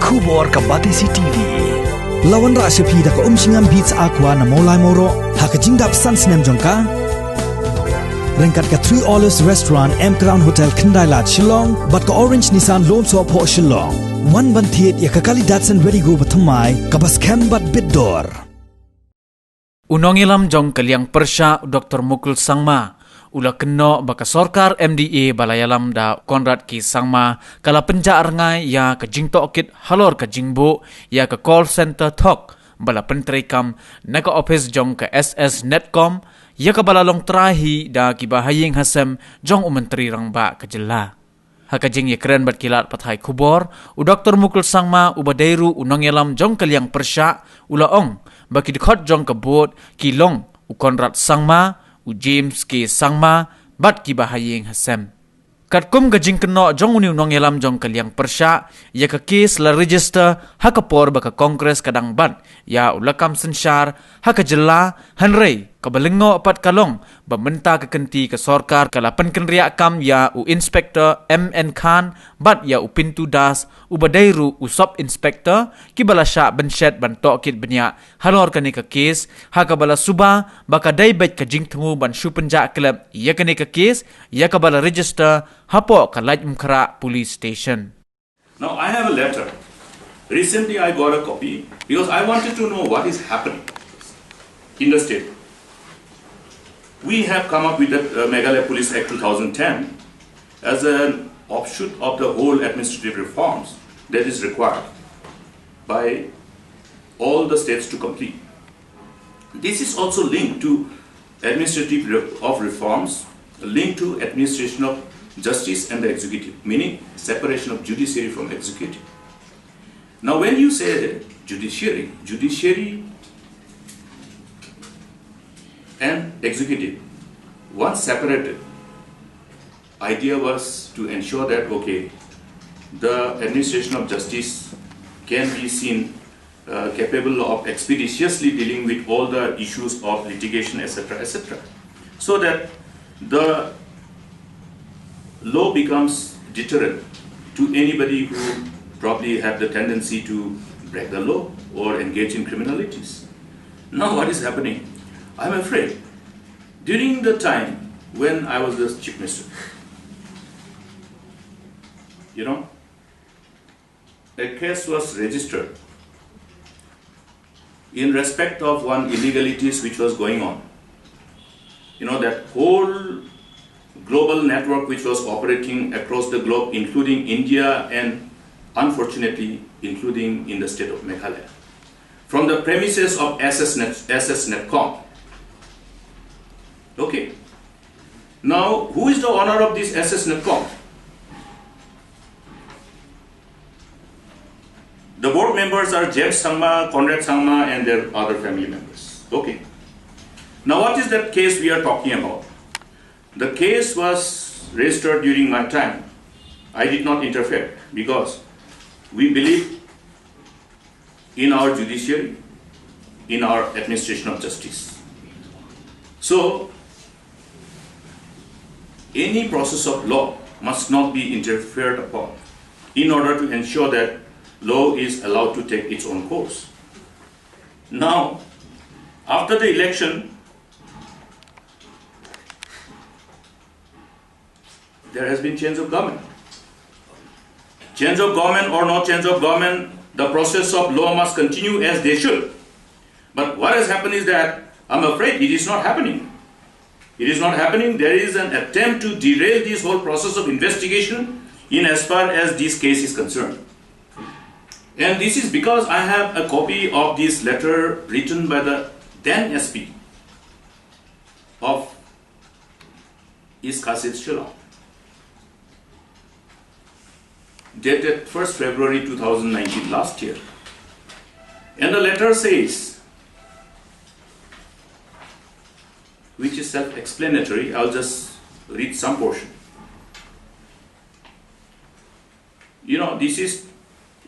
Kubor ka Batisi TV. Lawan rasipi da ka singam beats aqua na molai moro hakajingdap sunsnem jongka. Rengkat ka 3 Olives Restaurant M Crown Hotel Kendailat Shillong bat ka Orange Nissan Lom So Po Shillong. One bantiet ya ka kali Datsun ready go batamai ka bas bat bidor. Unongilam jong kaliang persya Dr. Mukul Sangma. Ula Kynnoh baka Sorkar MDA balayalam da Konrad ki Sangma kala Pynjah Rngai ya ke Jingtohkit Halor ke Jingbo ya ke call center Thok bala pentrekam naka office jong ke SS Netcom ya ke balalong terahi da ki bahaying hasem jong menteri rangba ke jela. Hakajing ya keren bat kilat pathai kubor u Dr. Mukul Sangma u badairu unongelam jong kaliang persya ula ong baki dekhot jong ke bot ki long u Konrad Sangma u James ke Sangma bat ki bahaying hasem. Katkum gajing Kynnoh jong uniu nongelam jong kaliang persya ya ke kes la register hakapor baka kongres kadang bat ya ulakam sensyar hakajela hanrei kabalengo pat kalong bamenta ke kenti ke Sorkar kala penkenriak kam ya u inspektor MN Khan bat ya u pintu das u badairu u sub inspektor ki balasya benshet bantokit benya halor kani ke kes hakabala suba baka daibet ke jingtmu ban shu Pynjah club ya kani ke kes ya kabala register hapo kalaj mkra police station. Now I have a letter. Recently I got a copy because I wanted to know what is happening in the state. We have come up with the Meghalaya Police Act 2010 as an offshoot of the whole administrative reforms that is required by all the states to complete. This is also linked to administrative reforms, linked to administration of justice and the executive, meaning separation of judiciary from executive. Now when you say judiciary and executive, once separated, idea was to ensure that, okay, the administration of justice can be seen capable of expeditiously dealing with all the issues of litigation, etc., so that the law becomes deterrent to anybody who probably have the tendency to break the law or engage in criminalities. Now what is happening? I'm afraid, during the time when I was the Chief Minister, a case was registered in respect of one illegalities which was going on. That whole global network which was operating across the globe, including India and unfortunately including in the state of Meghalaya, from the premises of SS Netcom. Okay. Now, who is the owner of this SS Netcom? The board members are James Sangma, Konrad Sangma, and their other family members. Okay. Now, what is that case we are talking about? The case was registered during my time. I did not interfere because we believe in our judiciary, in our administration of justice. So, any process of law must not be interfered upon in order to ensure that law is allowed to take its own course. Now, after the election, there has been change of government. Change of government or no change of government, the process of law must continue as they should. But what has happened is that I'm afraid it is not happening. It is not happening. There is an attempt to derail this whole process of investigation in as far as this case is concerned. And this is because I have a copy of this letter written by the then SP of East Kasit Shillong, dated 1st February 2019, last year. And the letter says, which is self-explanatory, I'll just read some portion. This is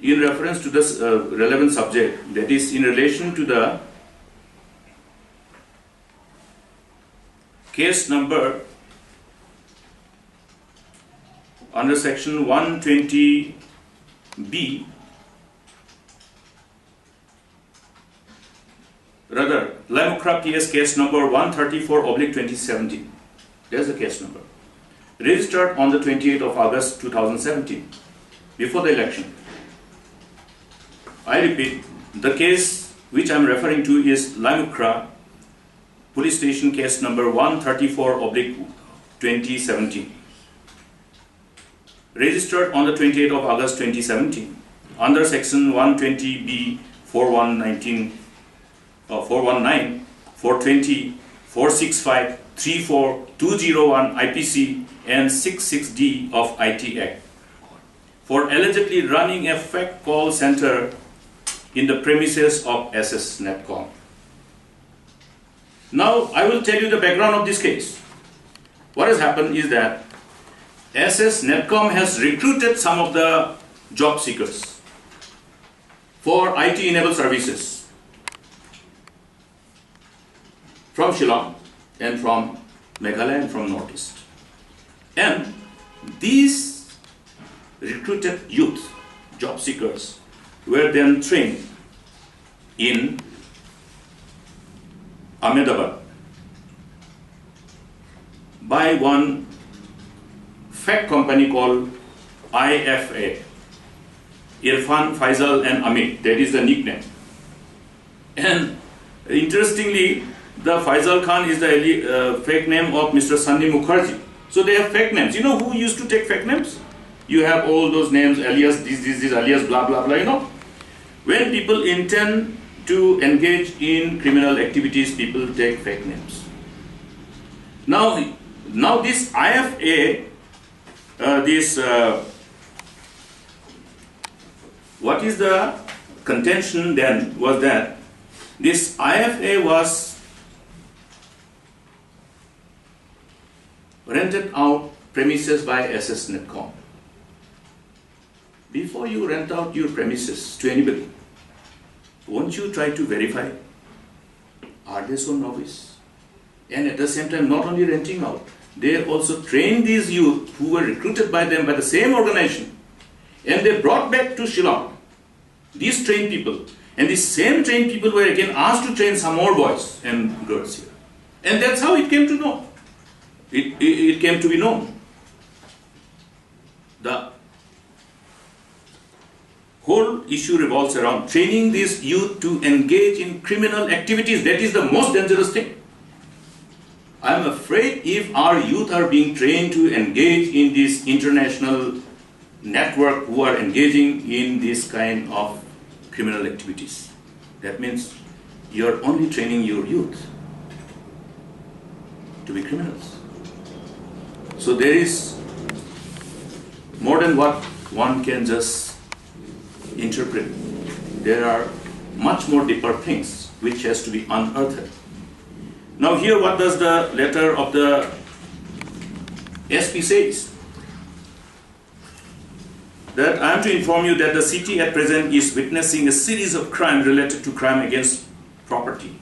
in reference to this relevant subject, that is in relation to the case number under section 120B rather, Lamukra PS case number 134/2017. There's the case number. Registered on the 28th of August 2017, before the election. I repeat, the case which I'm referring to is Lamukra Police Station case number 134/2017. Registered on the 28th of August 2017 under section 120B 419 420 465 34 201 IPC and 66D of IT Act for allegedly running a fake call center in the premises of SS Netcom. Now, I will tell you the background of this case. What has happened is that SS Netcom has recruited some of the job seekers for IT-enabled services from Shillong and from Meghalaya and from Northeast. And these recruited youth, job seekers, were then trained in Ahmedabad by one fake company called IFA, Irfan, Faisal and Amit, that is the nickname. And interestingly, the Faisal Khan is the fake name of Mr. Sandy Mukherjee. So they have fake names. You know who used to take fake names? You have all those names, alias this, alias blah, blah, blah, you know. When people intend to engage in criminal activities, people take fake names. Now this IFA, what is the contention then was that this IFA was rented out premises by SS Netcom. Before you rent out your premises to anybody, won't you try to verify, are they so novice? And at the same time, not only renting out, they also trained these youth who were recruited by them by the same organization, and they brought back to Shillong these trained people, and these same trained people were again asked to train some more boys and girls here. And that's how it came to know. It came to be known. The whole issue revolves around training these youth to engage in criminal activities. That is the most dangerous thing. I am afraid if our youth are being trained to engage in this international network who are engaging in this kind of criminal activities, that means you are only training your youth to be criminals. So there is more than what one can just interpret. There are much more deeper things which has to be unearthed. Now here, what does the letter of the SP says? That I am to inform you that the city at present is witnessing a series of crimes related to crime against property.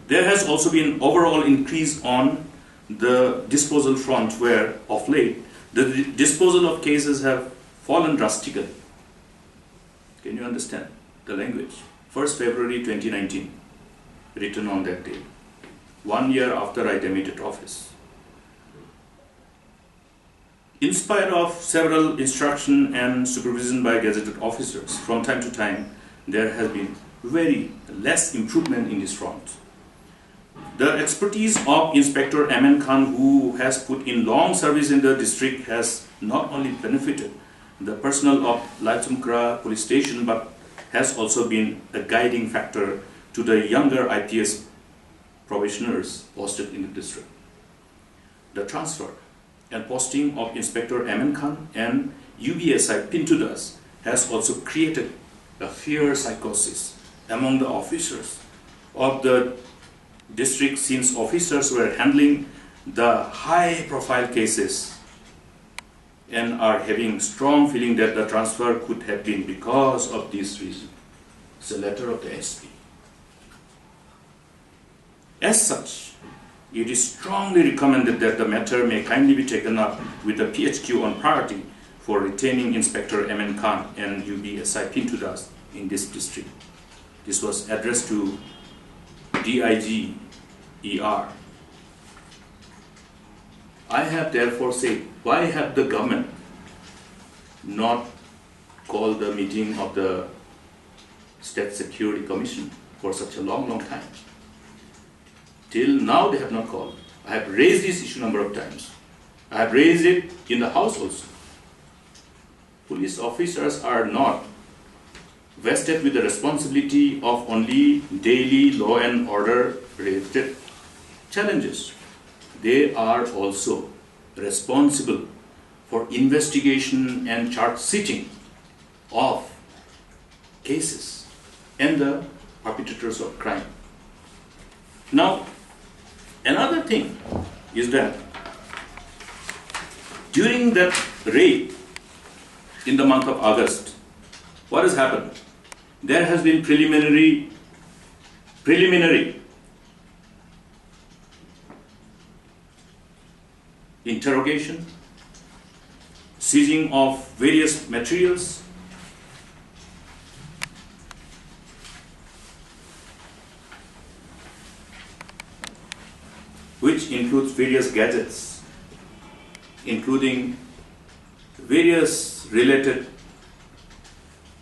There has also been overall increase on the disposal front, where of late the disposal of cases have fallen drastically. Can you understand the language? 1st February 2019, written on that day, 1 year after I demitted office. In spite of several instruction and supervision by gazetted officers, from time to time, there has been very less improvement in this front. The expertise of Inspector Aman Khan, who has put in long service in the district, has not only benefited the personnel of Lamukra Police Station, but has also been a guiding factor to the younger IPS probationers posted in the district. The transfer and posting of Inspector Aman Khan and UBSI Pynjah has also created a fear psychosis among the officers of the district, since officers were handling the high profile cases and are having strong feeling that the transfer could have been because of this reason. It's a letter of the SP. As such, it is strongly recommended that the matter may kindly be taken up with the PHQ on priority for retaining Inspector Aman Khan and UBSI Pynjah in this district. This was addressed to DIGER. I have therefore said, why have the government not called the meeting of the State Security Commission for such a long time? Till now they have not called. I have raised this issue a number of times. I have raised it in the House also. Police officers are not vested with the responsibility of only daily law and order related challenges. They are also responsible for investigation and charge sitting of cases and the perpetrators of crime. Now, another thing is that during that raid in the month of August, what has happened? There has been preliminary interrogation, seizing of various materials, which includes various gadgets, including various related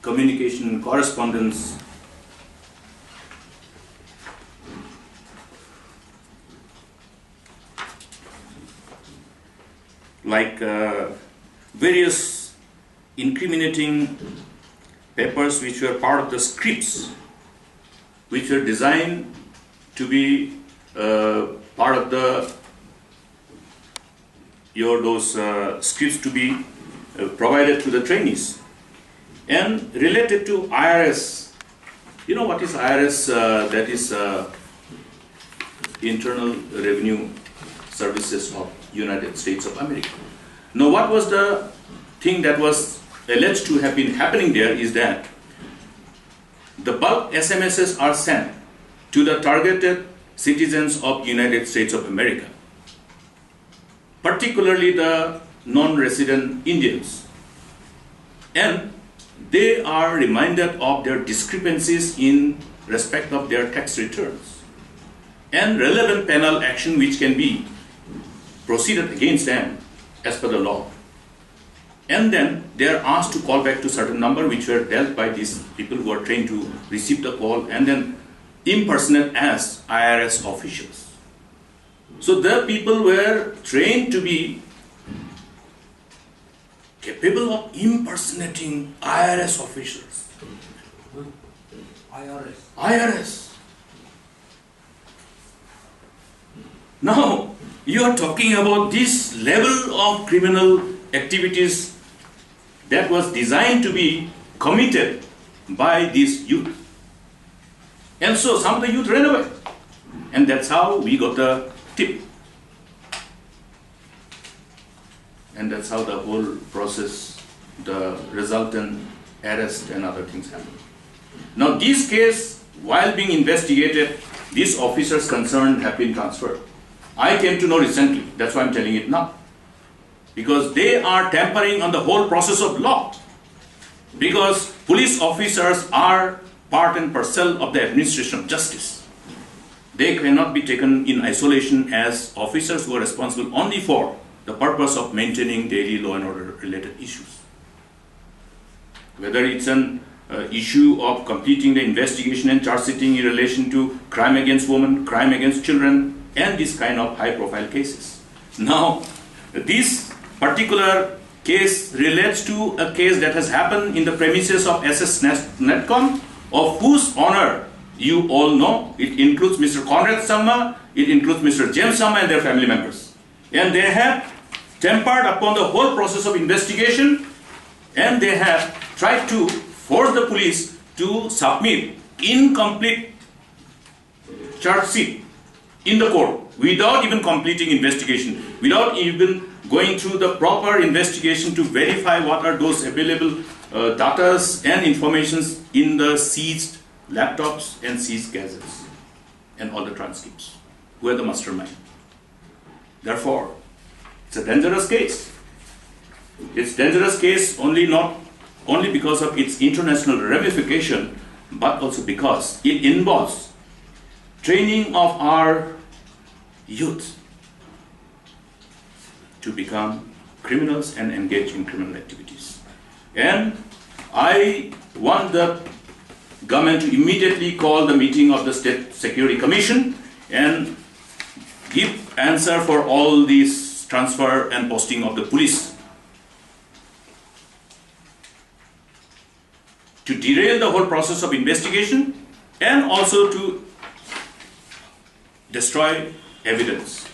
communication, correspondence, like various incriminating papers which were part of the scripts, which were designed to be part of the those scripts to be provided to the trainees, and related to IRS. You know what is IRS? That is Internal Revenue Services of United States of America. Now, what was the thing that was alleged to have been happening there is that the bulk SMSs are sent to the targeted citizens of United States of America, particularly the non-resident Indians, and they are reminded of their discrepancies in respect of their tax returns and relevant penal action which can be proceeded against them as per the law. And then they are asked to call back to certain number which were dealt by these people who are trained to receive the call and then impersonate as IRS officials. So the people were trained to be capable of impersonating IRS officials. IRS. Now, you are talking about this level of criminal activities that was designed to be committed by this youth. And so some of the youth ran away. And that's how we got the tip. And that's how the whole process, the resultant arrest and other things happened. Now this case, while being investigated, these officers concerned have been transferred. I came to know recently, that's why I'm telling it now. Because they are tampering on the whole process of law. Because police officers are part and parcel of the administration of justice. They cannot be taken in isolation as officers who are responsible only for the purpose of maintaining daily law and order related issues. Whether it's an issue of completing the investigation and charge sitting in relation to crime against women, crime against children, and this kind of high profile cases. Now, this particular case relates to a case that has happened in the premises of SS Netcom, of whose honor you all know. It includes Mr. Conrad Sangma, it includes Mr. James Sangma and their family members. And they have tempered upon the whole process of investigation, and they have tried to force the police to submit incomplete charge sheet in the court without even completing investigation, without even going through the proper investigation to verify what are those available data and informations in the seized laptops and seized gadgets and all the transcripts. Who are the mastermind? Therefore, it's a dangerous case. It's a dangerous case not only because of its international ramification, but also because it involves training of our youth to become criminals and engage in criminal activities. And I want the government to immediately call the meeting of the State Security Commission and give answer for all these transfer and posting of the police. To derail the whole process of investigation and also to destroy evidence.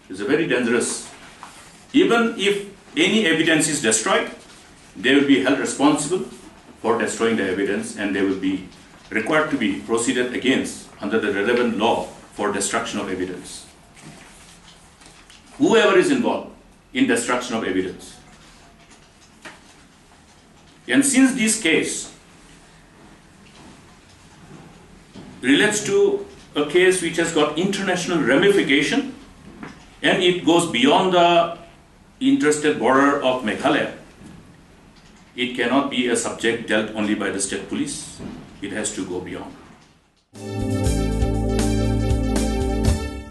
It's a very dangerous. Even if any evidence is destroyed, they will be held responsible for destroying the evidence, and they will be required to be proceeded against under the relevant law for destruction of evidence. Whoever is involved in destruction of evidence. And since this case relates to a case which has got international ramification and it goes beyond the interested border of Meghalaya, it cannot be a subject dealt only by the state police. It has to go beyond.